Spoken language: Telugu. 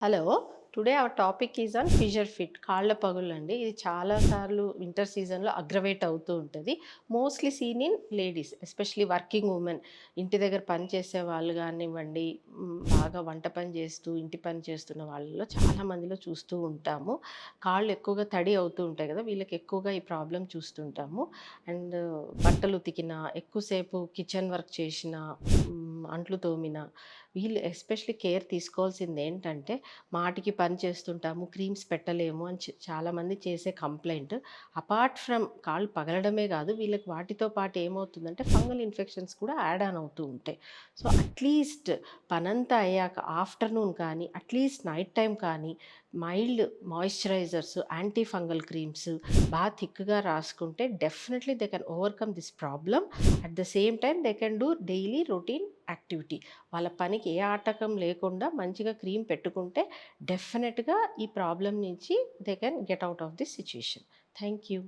Hello. Today our topic is on fissure feet కాళ్ళ పగుళ్ళు అండి. ఇది చాలా సార్లు వింటర్ సీజన్‌లో అగ్రవేట్ అవుతూ ఉంటది. Mostly seen in ladies especially working women. ఇంటి దగ్గర పని చేసే వాళ్ళు గానివ్వండి, బాగా వంట పని చేస్తూ, ఇంటి పని చేస్తున్న వాళ్ళలో చాలా మందిలో చూస్తూ ఉంటాము. కాళ్ళు ఎక్కువగా తడి అవుతూ ఉంటాయి కదా! వీళ్ళకి ఎక్కువగా ఈ ప్రాబ్లమ్ చూస్తుంటాము. అండ్ బట్టలు ఉతికినా, ఎక్కువసేపు కిచెన్ వర్క్ చేసినా, అంట్లు తోమినా, వీళ్ళు ఎస్పెషల్లీ కేర్ తీసుకోవాల్సిందేంటంటే మాటికి పని చేస్తుంటాము, క్రీమ్స్ పెట్టలేము అని చాలామంది చేసే కంప్లెయింట్. అపార్ట్ ఫ్రమ్ కాళ్ళు పగలడమే కాదు, వీళ్ళకి వాటితో పాటు ఏమవుతుందంటే ఫంగల్ ఇన్ఫెక్షన్స్ కూడా యాడ్ ఆన్ అవుతూ ఉంటాయి. సో, అట్‌లీస్ట్ పనంతా అయ్యాక ఆఫ్టర్‌నూన్ కానీ, అట్‌లీస్ట్ నైట్ టైమ్ కానీ mild moisturisers, anti fungal creams బాగా థిక్‌గా రాసుకుంటే definitely they can overcome this problem. At the same time they can do daily routine activity. వాళ్ళ పనికి ఏ ఆటంకం లేకుండా మంచిగా క్రీమ్ పెట్టుకుంటే డెఫినెట్‌గా ఈ ప్రాబ్లమ్ నుంచి they can get out of this situation. Thank you.